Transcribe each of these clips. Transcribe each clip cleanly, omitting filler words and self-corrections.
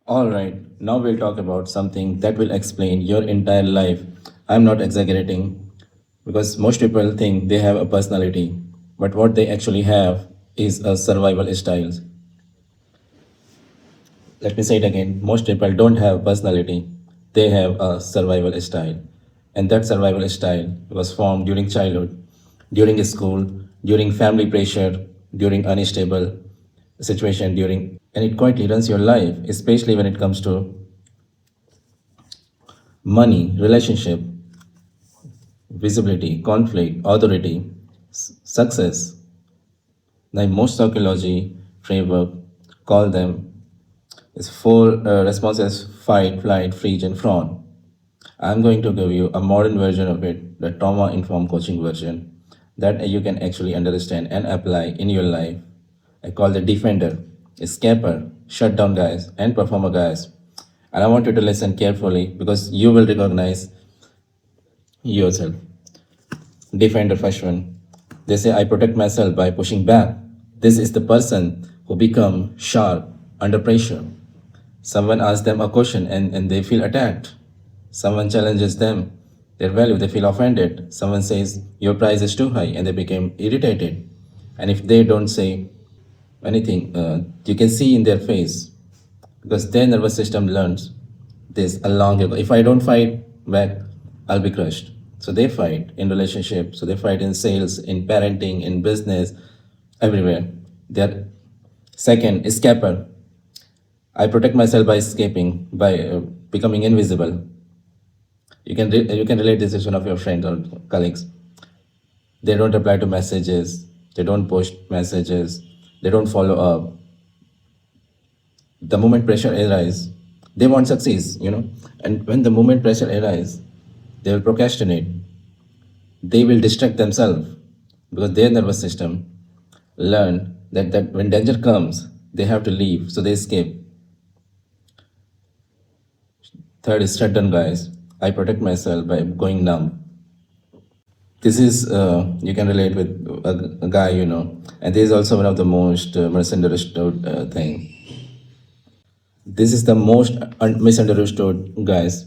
All right, now we'll talk about something that will explain your entire life. I'm not exaggerating because most people think they have a personality, but what they actually have is a survival style. Let me say it again. Most people don't have personality, they have a survival style. And that survival style was formed during childhood, during school, during family pressure, during unstable situation, during and it quietly runs your life, especially when it comes to money, relationship, visibility, conflict, authority, success. The most psychology framework call them is four responses: fight, flight, freeze, and fawn. I'm going to give you a modern version of it, the trauma informed coaching version that you can actually understand and apply in your life. I call the defender, escaper, shutdown guys, and performer guys. And I want you to listen carefully because you will recognize yourself. Defender first one. They say I protect myself by pushing back. This is the person who become sharp under pressure. Someone asks them a question and they feel attacked. Someone challenges them, their value, they feel offended. Someone says your price is too high and they become irritated. And if they don't say anything, you can see in their face because their nervous system learns this a long ago. If I don't fight back, I'll be crushed. So they fight in relationships. So they fight in sales, in parenting, in business, everywhere. They're second, escaper. I protect myself by escaping, by becoming invisible. You can relate this to one of your friends or colleagues. They don't reply to messages. They don't post messages. They don't follow up. The moment pressure arises, they want success, and when the moment pressure arises, they will procrastinate. They will distract themselves because their nervous system learn that when danger comes, they have to leave, so they escape. Third is shutdown guys. I protect myself by going numb. This is you can relate with a guy, and this is also one of the most misunderstood thing. This is the most misunderstood guys.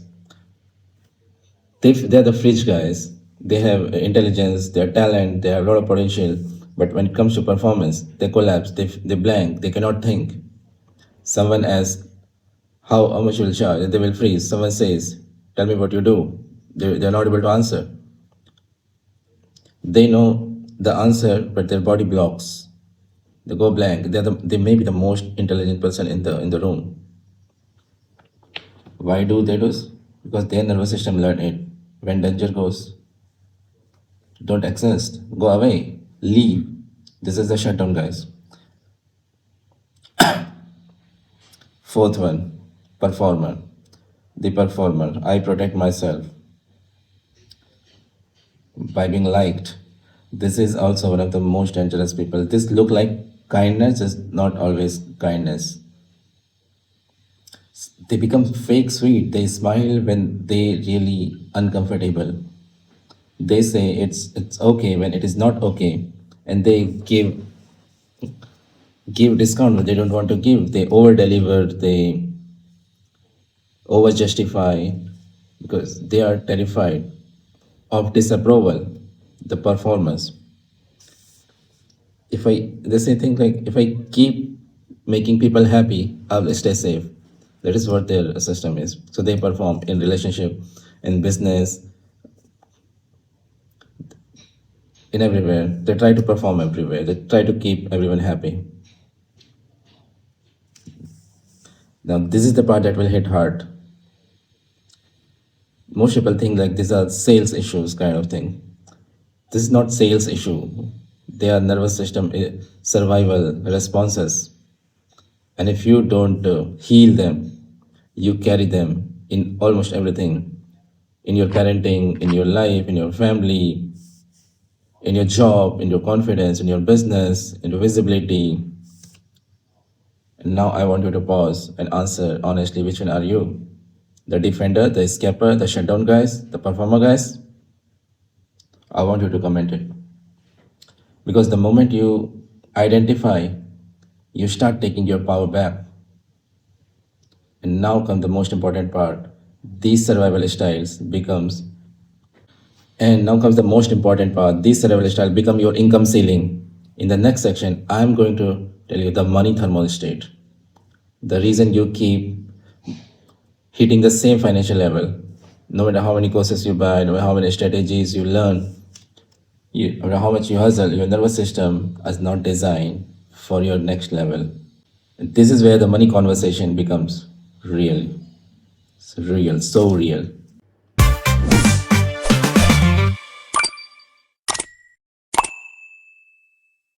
They're the fridge guys. They have intelligence, they have talent, they have a lot of potential. But when it comes to performance, they collapse, they blank, they cannot think. Someone asks, how much you will charge? They will freeze. Someone says, tell me what you do. They're not able to answer. They know the answer, but their body blocks. They go blank. They may be the most intelligent person in the room. Why do they do this? Because their nervous system learned it. When danger goes, don't exist. Go away. Leave. This is the shutdown, guys. Fourth one, performer. The performer. I protect myself by being liked. This is also one of the most dangerous people. This look like kindness is not always kindness. They become fake sweet. They smile when they really uncomfortable. They say it's okay when it is not okay, and they give discount when they don't want to give. They over deliver. They over justify because they are terrified of disapproval, the performance. If I they say things like if I keep making people happy, I'll stay safe. That is what their system is. So they perform in relationship, in business, in everywhere. They try to perform everywhere. They try to keep everyone happy. Now this is the part that will hit hard. Most people think like these are sales issues kind of thing. This is not sales issue. They are nervous system survival responses. And if you don't heal them, you carry them in almost everything, in your parenting, in your life, in your family, in your job, in your confidence, in your business, in your visibility. And now I want you to pause and answer honestly, which one are you? The defender, the escaper, the shutdown guys, the performer guys? I want you to comment it. Because the moment you identify, you start taking your power back. And now comes the most important part. These survival styles becomes And now comes the most important part. These survival styles become your income ceiling. In the next section, I'm going to tell you the money thermostat. The reason you keep hitting the same financial level, no matter how many courses you buy, no matter how many strategies you learn, no matter how much you hustle, your nervous system is not designed for your next level. And this is where the money conversation becomes real. It's real, so real.